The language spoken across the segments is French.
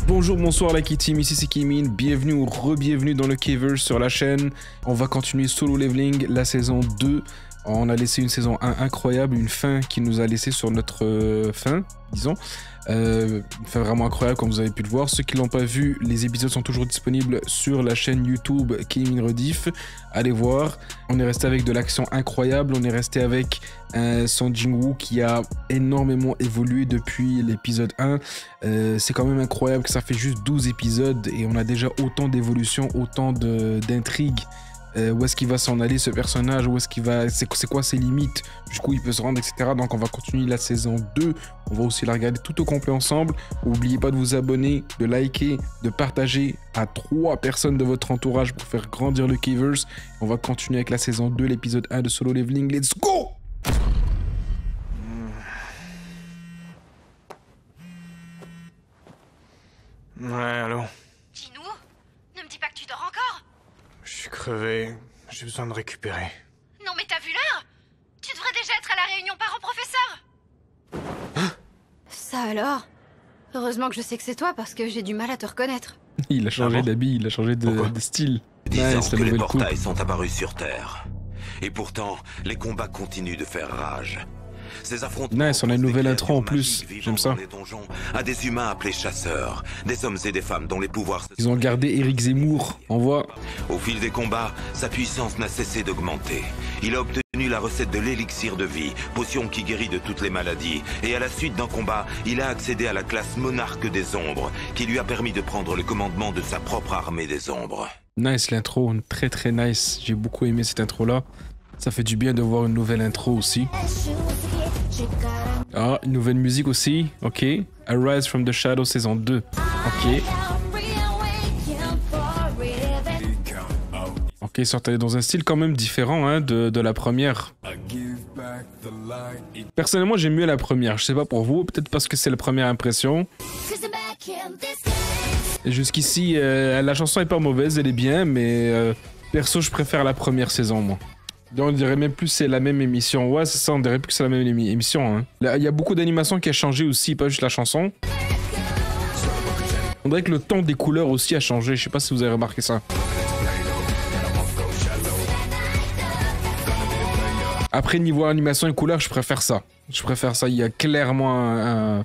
Bonjour, bonsoir la K-Team, ici c'est Kimin, bienvenue ou re-bienvenue dans le K-Verse sur la chaîne. On va continuer Solo Leveling, la saison 2. On a laissé une saison 1 incroyable, une fin qui nous a laissé sur notre fin, disons. Une fin vraiment incroyable comme vous avez pu le voir. Ceux qui l'ont pas vu, les épisodes sont toujours disponibles sur la chaîne YouTube Kimin Rediff. Allez voir. On est resté avec de l'action incroyable, on est resté avec un Song Jin-woo qui a énormément évolué depuis l'épisode 1. C'est quand même incroyable que ça fait juste 12 épisodes et on a déjà autant d'évolution, autant d'intrigues. Où est-ce qu'il va s'en aller ce personnage, où est-ce qu'il va, c'est quoi ses limites, jusqu'où il peut se rendre, etc. Donc on va continuer la saison 2, on va aussi la regarder tout au complet ensemble. N'oubliez pas de vous abonner, de liker, de partager à 3 personnes de votre entourage pour faire grandir le K-Verse. On va continuer avec la saison 2, l'épisode 1 de Solo Leveling. Let's go! Ouais, allô? Jinou, ne me dis pas que tu dors encore. Je suis crevé, j'ai besoin de récupérer. Non mais t'as vu l'heure? Tu devrais déjà être à la réunion parents-professeurs. Ça alors? Heureusement que je sais que c'est toi parce que j'ai du mal à te reconnaître. Il a changé d'habit, il a changé de style. Disant Nice, que la les nouvelle coupe. portails sont apparus sur Terre. Et pourtant, les combats continuent de faire rage. Ces affrontements Nice, on a une nouvelle opposent des intro en créatures plus, magiques vivant j'aime ça. dans les donjons à des humains appelés chasseurs, des hommes et des femmes dont les pouvoirs se Ils ont gardé Eric Zemmour, on voit. Au fil des combats, sa puissance n'a cessé d'augmenter. Il a obtenu la recette de l'élixir de vie, potion qui guérit de toutes les maladies. Et à la suite d'un combat, il a accédé à la classe monarque des ombres, qui lui a permis de prendre le commandement de sa propre armée des ombres. Nice l'intro, très très nice. J'ai beaucoup aimé cette intro là. Ça fait du bien de voir une nouvelle intro aussi. Ah, une nouvelle musique aussi. Ok. Arise from the Shadow saison 2. Ok. Ok, ils sont allés dans un style quand même différent hein, de la première. Personnellement, j'aime mieux la première. Je sais pas pour vous, peut-être parce que c'est la première impression. Et jusqu'ici, la chanson est pas mauvaise, elle est bien, mais perso, je préfère la première saison, moi. On dirait même plus que c'est la même émission. Ouais, c'est ça, on dirait plus que c'est la même émission. Hein. Là, il y a beaucoup d'animations qui a changé aussi, pas juste la chanson. On dirait que le ton des couleurs aussi a changé. Je sais pas si vous avez remarqué ça. Après, niveau animation et couleurs, je préfère ça. Je préfère ça. Il y a clairement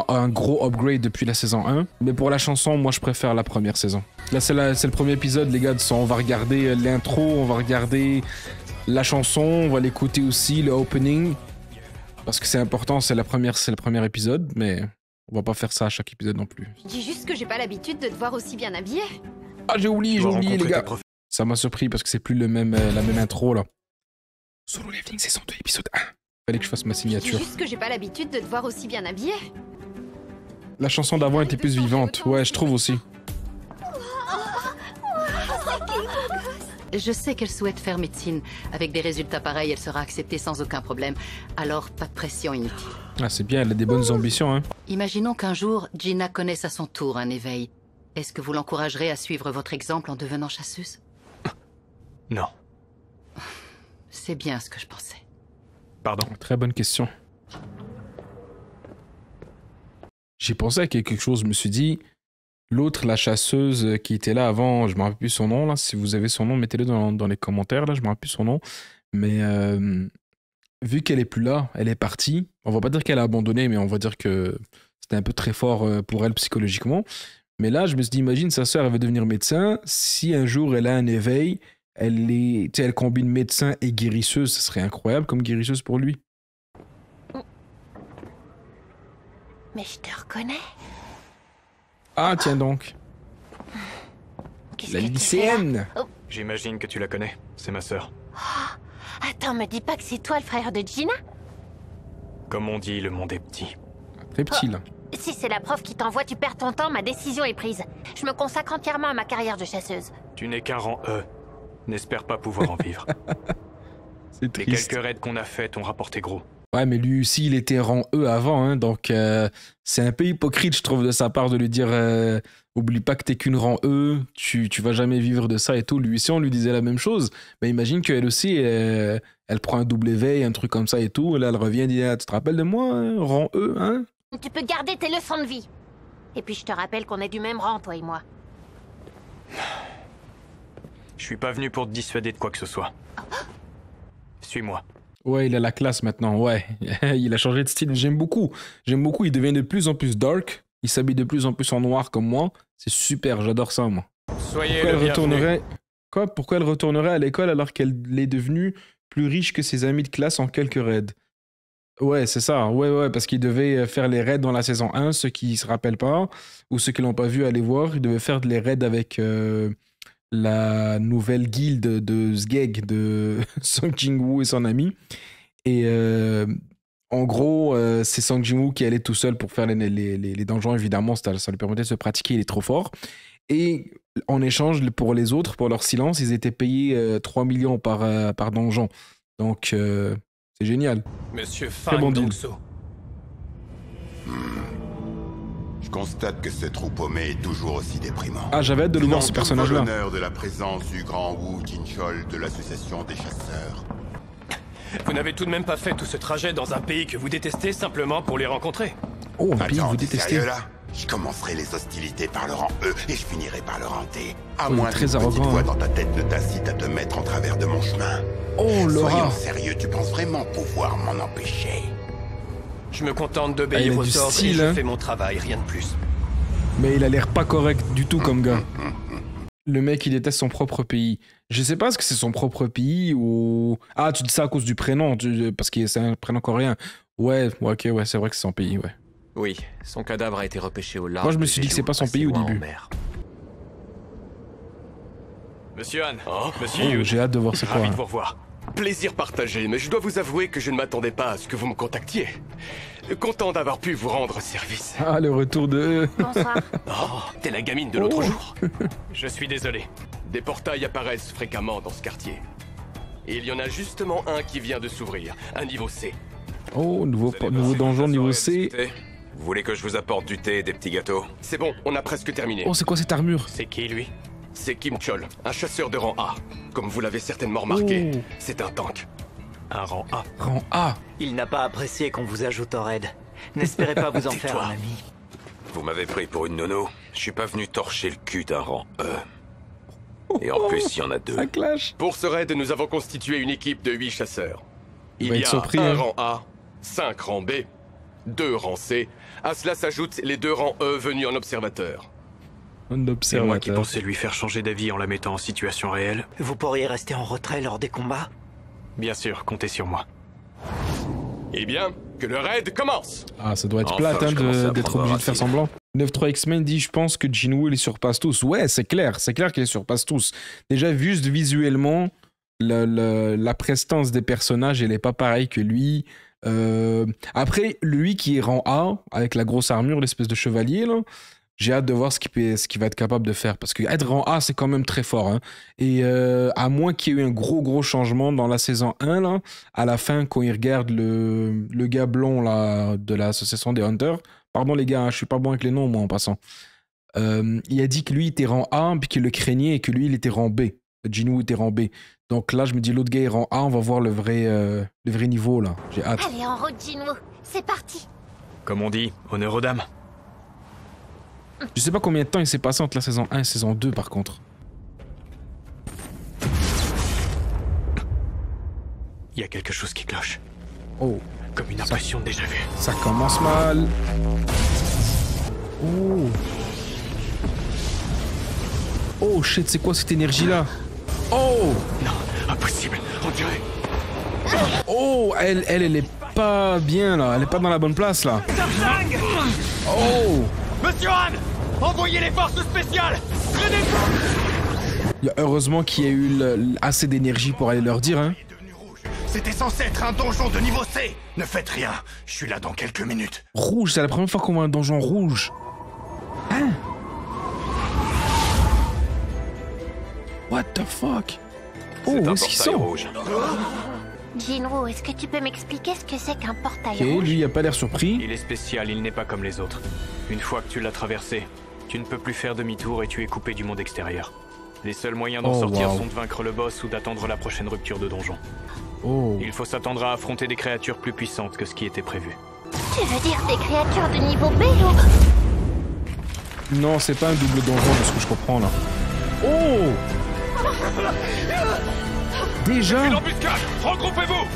un gros upgrade depuis la saison 1. Mais pour la chanson, moi, je préfère la première saison. Là, c'est le premier épisode, les gars. On va regarder l'intro, on va regarder la chanson, on va l'écouter aussi, le opening. Parce que c'est important, c'est le premier épisode, mais on va pas faire ça à chaque épisode non plus. Je dis juste que j'ai pas l'habitude de te voir aussi bien habillé. Ah, j'ai oublié les gars. tes Ça m'a surpris parce que c'est plus la même intro, là. Solo Leveling saison 2, épisode 1. Fallait que je fasse ma Je dis signature. juste que j'ai pas l'habitude de te voir aussi bien habillé. La chanson d'avant était plus vivante. Ouais, je trouve aussi. Je sais qu'elle souhaite faire médecine. Avec des résultats pareils, elle sera acceptée sans aucun problème. Alors, pas de pression inutile. Ah, c'est bien, elle a des bonnes ambitions, hein. Imaginons qu'un jour, Gina connaisse à son tour un éveil. Est-ce que vous l'encouragerez à suivre votre exemple en devenant chasseuse? Non. C'est bien ce que je pensais. Pardon. Très bonne question. J'ai pensé à quelque chose, je me suis dit, l'autre, la chasseuse qui était là avant, je me rappelle plus son nom, là, si vous avez son nom, mettez-le dans les commentaires, là, je me rappelle plus son nom, mais vu qu'elle est plus là, elle est partie, on va pas dire qu'elle a abandonné, mais on va dire que c'était un peu très fort pour elle psychologiquement, mais là, je me suis dit, imagine, sa sœur, elle va devenir médecin, si un jour elle a un éveil, elle combine médecin et guérisseuse, ce serait incroyable comme guérisseuse pour lui. Mais je te reconnais. Ah, tiens donc. Qu'est-ce La que tu fais là? lycéenne. J'imagine que tu la connais, c'est ma sœur. Attends, me dis pas que c'est toi le frère de Gina? Comme on dit, le monde est petit. Très petit, là. Si c'est la prof qui t'envoie, tu perds ton temps, ma décision est prise. Je me consacre entièrement à ma carrière de chasseuse. Tu n'es qu'un rang E. N'espère pas pouvoir en vivre. C'est Les triste. quelques raids qu'on a faits ont rapporté gros. Ouais, mais lui aussi, il était rang E avant, hein, donc c'est un peu hypocrite, je trouve, de sa part de lui dire oublie pas que t'es qu'une rang E, tu vas jamais vivre de ça et tout. Lui aussi, on lui disait la même chose. Mais imagine qu'elle aussi, elle prend un double éveil, un truc comme ça et tout. Et là, elle revient et dit ah, tu te rappelles de moi, hein, rang E, hein? Tu peux garder tes leçons de vie. Et puis je te rappelle qu'on est du même rang, toi et moi. Je suis pas venu pour te dissuader de quoi que ce soit. Suis-moi. Ouais, il a la classe maintenant, ouais. Il a changé de style, j'aime beaucoup. J'aime beaucoup, il devient de plus en plus dark. Il s'habille de plus en plus en noir comme moi. C'est super, j'adore ça, moi. Soyez Pourquoi le elle bienvenu. retournerait... Pourquoi elle retournerait à l'école alors qu'elle est devenue plus riche que ses amis de classe en quelques raids? Ouais, c'est ça. Ouais, parce qu'il devait faire les raids dans la saison 1, ceux qui se rappellent pas, ou ceux qui l'ont pas vu, allez voir. Il devait faire les raids avec la nouvelle guilde de Sgeg, de Song Jin-woo et son ami. Et en gros, c'est Song Jin-woo qui allait tout seul pour faire les donjons, évidemment. Ça lui permettait de se pratiquer, il est trop fort. Et en échange, pour les autres, pour leur silence, ils étaient payés 3 millions par donjon. Donc... c'est génial. Monsieur Très bon Fang deal. Dongso. Je constate que ce trou paumé est toujours aussi déprimant. Ah, j'avais hâte de le voir, ce personnage-là. L'honneur de la présence du grand Wu Jinchol de l'association des chasseurs. Vous n'avez tout de même pas fait tout ce trajet dans un pays que vous détestez simplement pour les rencontrer. Oh, un pays que Attends, vous t'es détestez. sérieux là? Je commencerai les hostilités par le rang E et je finirai par le rang T. À Oh, il est moins très qu'une petite arrogant, voix hein. dans ta tête ne t'incite à te mettre en travers de mon chemin. Oh, Soyons Laura. sérieux, tu penses vraiment pouvoir m'en empêcher? Je me contente Ah, il d'obéir a aux du ordres style, et je hein. fais mon travail, rien de plus. Mais il a l'air pas correct du tout comme gars. Le mec, il déteste son propre pays. Je sais pas ce que c'est son propre pays ou... Ah, tu dis ça à cause du prénom, parce que c'est un prénom coréen. Ouais, ok, ouais, c'est vrai que c'est son pays, ouais. Oui, son cadavre a été repêché au large. Moi, je me suis dit que c'est pas son pays au début. Monsieur Han. Monsieur Oh, Yu. j'ai hâte de voir c'est quoi. Ravi de vous revoir. Plaisir partagé, mais je dois vous avouer que je ne m'attendais pas à ce que vous me contactiez. Content d'avoir pu vous rendre service. Ah, le retour de... Bonsoir. Oh, t'es la gamine de l'autre Oh. jour. Je suis désolé. Des portails apparaissent fréquemment dans ce quartier. Et il y en a justement un qui vient de s'ouvrir, un niveau C. Oh, nouveau donjon niveau C. Vous voulez que je vous apporte du thé et des petits gâteaux? C'est bon, on a presque terminé. Oh, c'est quoi cette armure? C'est qui, lui? C'est Kim Chol, un chasseur de rang A. Comme vous l'avez certainement remarqué, Oh. c'est un tank. Un rang A. Rang A. Il n'a pas apprécié qu'on vous ajoute en raid. N'espérez pas vous en faire Tais-toi. un ami. Vous m'avez pris pour une nono. Je suis pas venu torcher le cul d'un rang E. Et en plus, il y en a deux. Ça clash. Pour ce raid, nous avons constitué une équipe de 8 chasseurs. Il va y être a surpris, un hein. rang A, 5 rangs B, 2 rangs C. À cela s'ajoutent les 2 rangs E venus en observateur. Un C'est moi qui observateur. pensais lui faire changer d'avis en la mettant en situation réelle. Vous pourriez rester en retrait lors des combats? Bien sûr, comptez sur moi. Eh bien, que le raid commence! Ah, ça doit être Enfin, plate hein, je commence à d'être prendre obligé ma de faire racine. semblant. 9-3 X-Men dit je pense que Jinwoo les surpasse tous. Ouais, c'est clair qu'il les surpasse tous. Déjà, juste visuellement, la prestance des personnages, elle est pas pareille que lui. Après, lui qui est rang A, avec la grosse armure, l'espèce de chevalier, là, j'ai hâte de voir ce qu'il va être capable de faire. Parce que être rang A, c'est quand même très fort. Hein. Et à moins qu'il y ait eu un gros changement dans la saison 1, là, à la fin, quand il regarde le gars blond là, de l'association des Hunters, pardon les gars, hein, je suis pas bon avec les noms, moi, en passant. Il a dit que lui, il était rang A, puis qu'il le craignait, et que lui, il était rang B. Jinwoo était rang B. Donc là, je me dis, l'autre gars est rang A, on va voir le vrai niveau, là. J'ai hâte. Allez, en route, Jinwoo. C'est parti. Comme on dit, honneur aux dames. Je sais pas combien de temps il s'est passé entre la saison 1 et la saison 2, par contre. Il y a quelque chose qui cloche. Oh, Comme une impression de déjà vu. ça commence mal. Oh. Oh shit, c'est quoi cette énergie-là? Oh. Non, impossible, on dirait. Oh, elle est pas bien, là. Elle est pas dans la bonne place, là. Oh. Monsieur Han! Envoyez les forces spéciales! Il y a heureusement qu'il y a eu assez d'énergie pour aller leur dire, hein. C'était censé être un donjon de niveau C. Ne faites rien, je suis là dans quelques minutes. Rouge, c'est la première fois qu'on voit un donjon rouge. Hein? What the fuck? Oh, C'est où un est-ce qu'ils portail sont? rouge. Jinwoo, est-ce que tu peux m'expliquer ce que c'est qu'un portail Ok, rouge? lui, il a pas l'air surpris. Il est spécial, il n'est pas comme les autres. Une fois que tu l'as traversé, tu ne peux plus faire demi-tour et tu es coupé du monde extérieur. Les seuls moyens d'en Oh, sortir wow. sont de vaincre le boss ou d'attendre la prochaine rupture de donjon. Oh. Il faut s'attendre à affronter des créatures plus puissantes que ce qui était prévu. Tu veux dire des créatures de niveau B ou... Non, c'est pas un double donjon de ce que je comprends là. Oh! Déjà? L'embuscade! Regroupez-vous!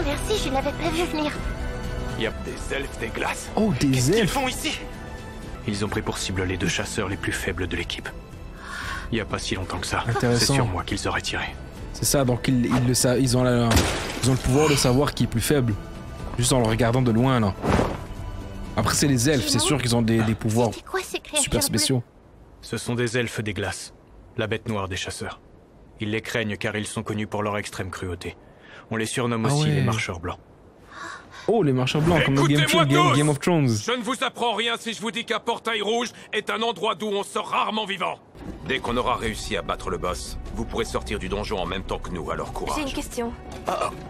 Merci, je l'avais pas vu venir. Il y a des elfes des glaces. Oh, des Qu'est-ce qu'ils elfes! font ici? Ils ont pris pour cible les 2 chasseurs les plus faibles de l'équipe. Il y a pas si longtemps que ça. Intéressant. C'est sur moi qu'ils auraient tiré. C'est ça, donc ils ont le pouvoir de savoir qui est plus faible. Juste en le regardant de loin là. Après c'est les elfes, c'est sûr qu'ils ont des pouvoirs C'est quoi ces créatures super spéciaux. Ce sont des elfes des glaces, la bête noire des chasseurs. Ils les craignent car ils sont connus pour leur extrême cruauté. On les surnomme aussi les marcheurs blancs. Oh, les marcheurs blancs, comme dans Game of Thrones. Je ne vous apprends rien si je vous dis qu'un portail rouge est un endroit d'où on sort rarement vivant. Dès qu'on aura réussi à battre le boss, vous pourrez sortir du donjon en même temps que nous, alors J'ai courage. une question.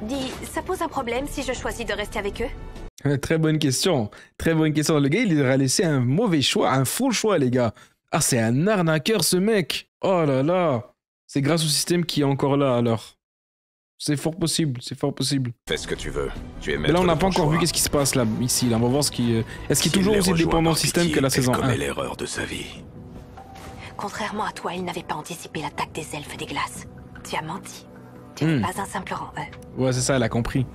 Dis, ça pose un problème si je choisis de rester avec eux? Très bonne question. Très bonne question. Le gars, il leur a laissé un mauvais choix, un faux choix, les gars. Ah, c'est un arnaqueur, ce mec. Oh là là. C'est grâce au système qui est encore là, alors. C'est fort possible, c'est fort possible. Fais ce que tu veux. Tu es Mais là, on n'a pas encore vu qu'est-ce qui se passe là, ici. Là, on va voir ce qui. Est-ce qu'il est toujours aussi dépendant du système que la saison 1? commet l'erreur de sa vie. Contrairement à toi, il n'avait pas anticipé l'attaque des elfes des glaces. Tu as menti. Tu n'es pas un simple rang E. Ouais, c'est ça, elle a compris.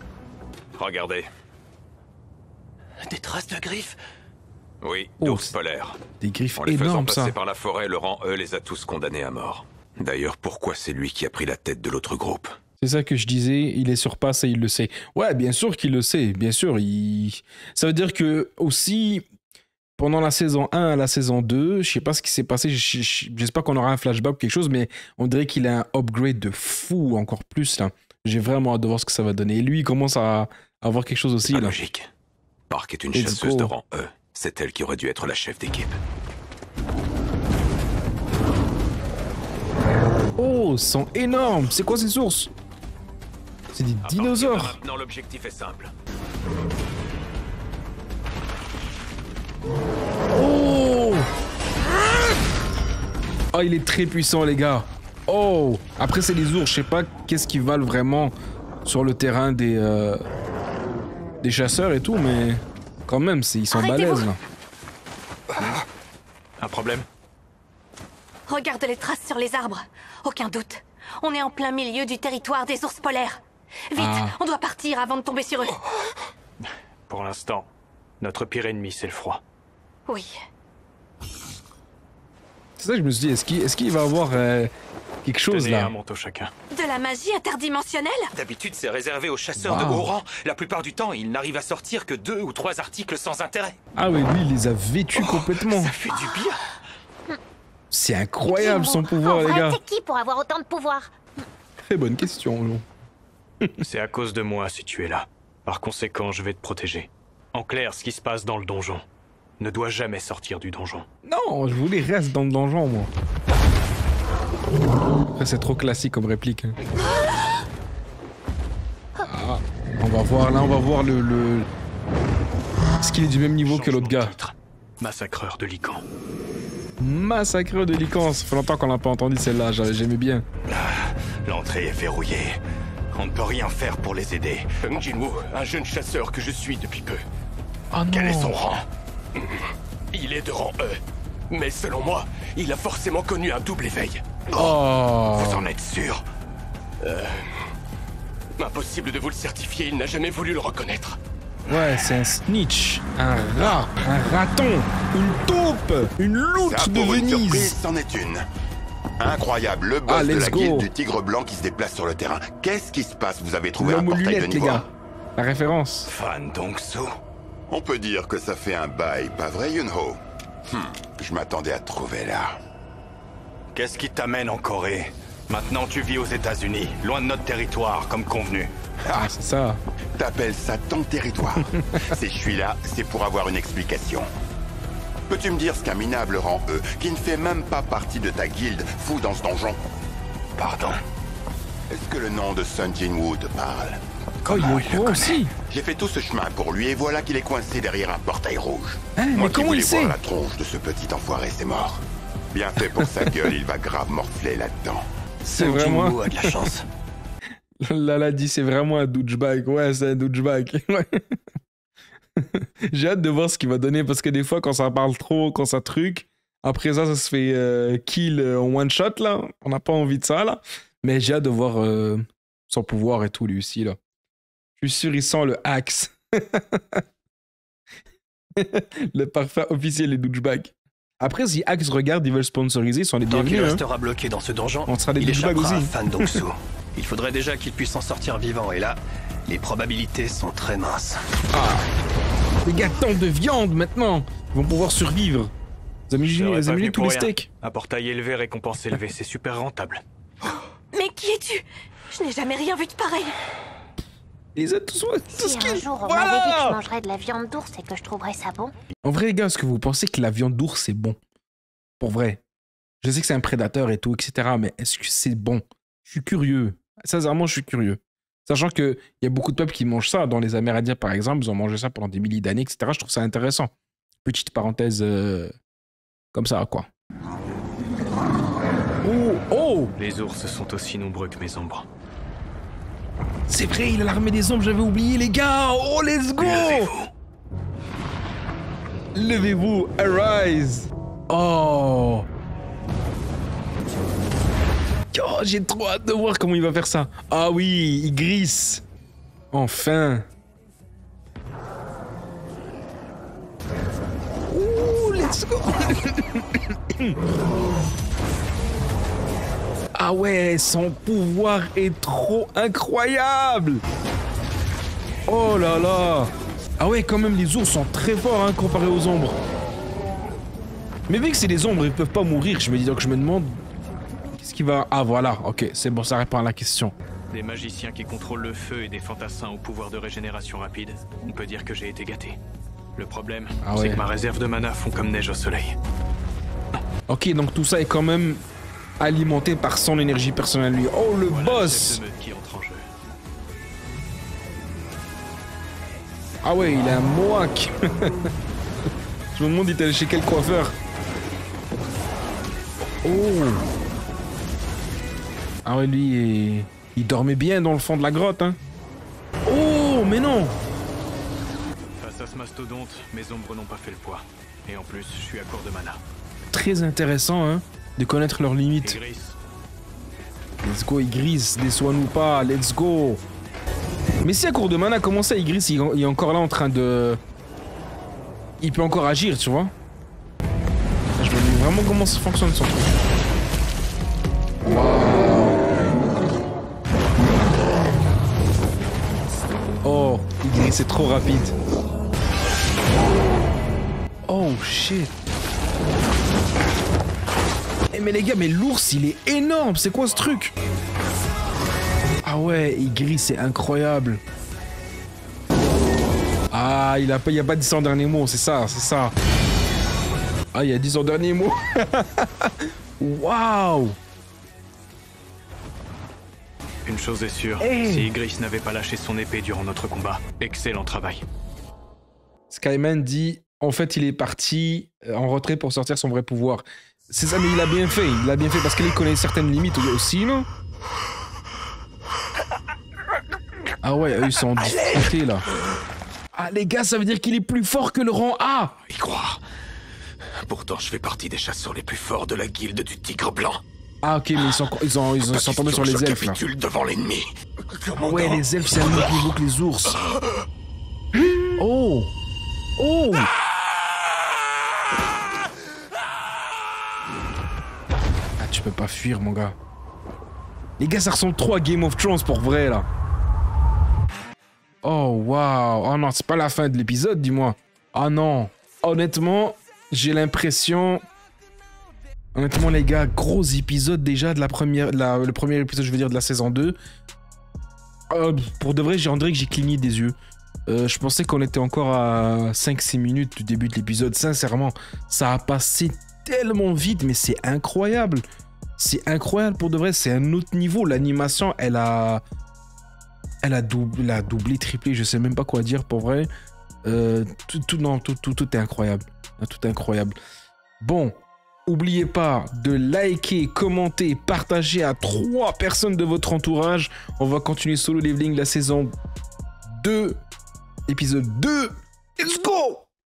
Regardez. Des traces de griffes? Oui, d'ours polaires. Des griffes En les faisant énormes, passer ça. par la forêt, le rang E les a tous condamnés à mort. D'ailleurs, pourquoi c'est lui qui a pris la tête de l'autre groupe? C'est ça que je disais, il les surpasse et il le sait. Ouais, bien sûr qu'il le sait, bien sûr. Ça veut dire que aussi, pendant la saison 1 à la saison 2, je sais pas ce qui s'est passé, j'espère qu'on aura un flashback ou quelque chose, mais on dirait qu'il a un upgrade de fou, encore plus là. J'ai vraiment hâte de voir ce que ça va donner. Et lui, il commence à avoir quelque chose aussi là. Logique. Park est une chasseuse de rang E. C'est elle qui aurait dû être la chef d'équipe. Oh, ils sont énormes. C'est quoi ces ours? C'est des dinosaures. Maintenant, l'objectif est simple. Oh! Oh, il est très puissant, les gars. Oh! Après, c'est les ours. Je sais pas qu'est-ce qu'ils valent vraiment sur le terrain des chasseurs et tout, mais quand même, ils sont balèzes, là. Un problème? Regarde les traces sur les arbres. Aucun doute. On est en plein milieu du territoire des ours polaires. Vite, on doit partir avant de tomber sur eux. Pour l'instant, notre pire ennemi, c'est le froid. Oui. C'est ça que je me suis dit, est-ce qu'il va avoir quelque chose Tenez là? un manteau chacun. De la magie interdimensionnelle? D'habitude, c'est réservé aux chasseurs de haut rang. La plupart du temps, ils n'arrivent à sortir que 2 ou 3 articles sans intérêt. Ah oui, lui, il les a vêtus complètement. Ça fait du bien. C'est incroyable son pouvoir, les gars. C'est qui pour avoir autant de pouvoir? Très bonne question, non? C'est à cause de moi si tu es là. Par conséquent, je vais te protéger. En clair, ce qui se passe dans le donjon ne doit jamais sortir du donjon. Non, je voulais rester dans le donjon, moi. Après, c'est trop classique comme réplique. Hein. Ah, on va voir, là, on va voir le... Est-ce qu'il est du même niveau que l'autre gars? Massacreur de Lycan. Massacreur de Lycan, ça fait longtemps qu'on n'a pas entendu celle-là, j'aimais bien. L'entrée est verrouillée. On ne peut rien faire pour les aider. Jinwoo, un jeune chasseur que je suis depuis peu. Oh non. Quel est son rang? Il est de rang E. Mais selon moi, il a forcément connu un double éveil. Oh. Vous en êtes sûr? Impossible de vous le certifier, il n'a jamais voulu le reconnaître. Ouais, c'est un snitch, un rat, un raton, une taupe, une loutre Ça, de pour une Venise. surprise, c'en est une. Incroyable, le boss de la guilde du Tigre Blanc qui se déplace sur le terrain. Qu'est-ce qui se passe? Vous avez trouvé un L'homme aux portail de lunettes, les niveau gars. La référence. Fan Dongso. On peut dire que ça fait un bail, pas vrai, Yunho? Je m'attendais à te trouver là. Qu'est-ce qui t'amène en Corée? Maintenant tu vis aux États-Unis, loin de notre territoire, comme convenu. Ah, c'est ça. T'appelles ça ton territoire. Si je suis là, c'est pour avoir une explication. Peux-tu me dire ce qu'un minable rang E, qui ne fait même pas partie de ta guilde, fout dans ce donjon? Pardon? Est-ce que le nom de Sun Jinwoo te parle? Oh, il est au courant aussi. J'ai fait tout ce chemin pour lui et voilà qu'il est coincé derrière un portail rouge. Hein, Moi mais qui comment voulais il sait? voir la tronche de ce petit enfoiré, c'est mort. Bien fait pour sa gueule, il va grave morfler là-dedans. C'est vraiment... Jinwoo a de la chance. Lala dit c'est vraiment un douchebag. Ouais, c'est un douchebag. Ouais. J'ai hâte de voir ce qu'il va donner parce que des fois, quand ça parle trop, quand ça truc, après ça se fait kill en one shot, là. On n'a pas envie de ça, là. Mais j'ai hâte de voir son pouvoir et tout, lui aussi, là. Je suis sûr, il sent le axe. Le parfum officiel des douchebags. Après, si Axe regarde, ils veulent sponsoriser, ils sont les bienvenus. Tant qu'il restera bloqué dans ce donjon, on sera des il douchebags échappera aussi. à Fan Dong-su. Il faudrait déjà qu'il puisse s'en sortir vivant, et là, les probabilités sont très minces. Ah, les gars, tant de viande maintenant. Ils vont pouvoir survivre. Vous imaginez tous les steaks. Un portail élevé, récompense élevée, c'est super rentable. Mais qui es-tu? Je n'ai jamais rien vu de pareil. Ils ont tous Si un jour on m'avait dit que je mangerais de la viande d'ours et que je trouverais ça bon. En vrai, les gars, est-ce que vous pensez que la viande d'ours, c'est bon? Pour vrai. Je sais que c'est un prédateur et tout, etc. Mais est-ce que c'est bon? Je suis curieux. Sincèrement, je suis curieux. Sachant qu'il y a beaucoup de peuples qui mangent ça. Dans les Amérindiens, par exemple, ils ont mangé ça pendant des milliers d'années, etc. Je trouve ça intéressant. Petite parenthèse comme ça, quoi. Oh, oh! Les ours sont aussi nombreux que mes ombres. C'est vrai, il a l'armée des ombres, j'avais oublié, les gars! Oh, let's go! Levez-vous, arise! Oh! Oh, j'ai trop hâte de voir comment il va faire ça. Ah oui, il grisse. Enfin. Ouh, let's go. Ah ouais, son pouvoir est trop incroyable. Oh là là. Ah ouais, quand même, les ours sont très forts hein, comparés aux ombres. Mais vu que c'est des ombres, ils peuvent pas mourir. Je me demande... Qu'est-ce qui va... Ah voilà, ok, c'est bon, ça répond à la question. Des magiciens qui contrôlent le feu et des fantassins au pouvoir de régénération rapide. On peut dire que j'ai été gâté. Le problème, c'est que ma réserve de mana fond comme neige au soleil. Ok, donc tout ça est quand même alimenté par son énergie personnelle lui. Oh, le boss! Qui entre en jeu. Ah ouais, il a un mohawk. Je me demande, il est allé chez quel coiffeur? Oh! Ah ouais, lui, il dormait bien dans le fond de la grotte, hein. Oh, mais non! Face à ce mastodonte, mes ombres n'ont pas fait le poids. Et en plus, je suis à court de mana. Très intéressant, hein, de connaître leurs limites. Let's go, Igris, déçois-nous pas, let's go! Mais si à court de mana, comment ça, Igris, il est encore là en train de... Il peut encore agir, tu vois? Je me dis vraiment comment ça fonctionne, son truc. Oh, Igris, c'est trop rapide. Oh, shit. Eh mais les gars, mais l'ours, il est énorme. C'est quoi ce truc? Ah ouais, Igris, c'est incroyable. Ah, il y a pas dit son dernier mot, c'est ça, c'est ça. Ah, il a dit son dernier mot. Waouh. Une chose est sûre, si Igris n'avait pas lâché son épée durant notre combat, excellent travail. Skyman dit, en fait, il est parti en retrait pour sortir son vrai pouvoir. C'est ça, mais il a bien fait parce qu'il connaît certaines limites aussi, non? Ah ouais, eux, ils sont en difficulté, là. Ah, les gars, ça veut dire qu'il est plus fort que le rang A. Y croire. Pourtant, je fais partie des chasseurs les plus forts de la guilde du Tigre Blanc. Ah ok, mais ils sont tombés sur les elfes là. Devant l'ennemi. Ah ouais, les elfes c'est un autre niveau que les ours. Oh. Oh. Ah, tu peux pas fuir mon gars. Les gars, ça ressemble trop à Game of Thrones pour vrai là. Oh waouh. Oh non, c'est pas la fin de l'épisode, dis-moi. Ah non. Honnêtement, j'ai l'impression... Honnêtement les gars, gros épisode déjà de le premier épisode, je veux dire, de la saison 2. Pour de vrai, on dirait que j'ai cligné des yeux. Je pensais qu'on était encore à 5-6 minutes du début de l'épisode. Sincèrement, ça a passé tellement vite, mais c'est incroyable. C'est incroyable pour de vrai, c'est un autre niveau. L'animation, elle a doublé, triplé, je sais même pas quoi dire pour vrai. Tout est incroyable. Tout est incroyable. Bon. N'oubliez pas de liker, commenter, partager à 3 personnes de votre entourage. On va continuer Solo Leveling la saison 2, épisode 2.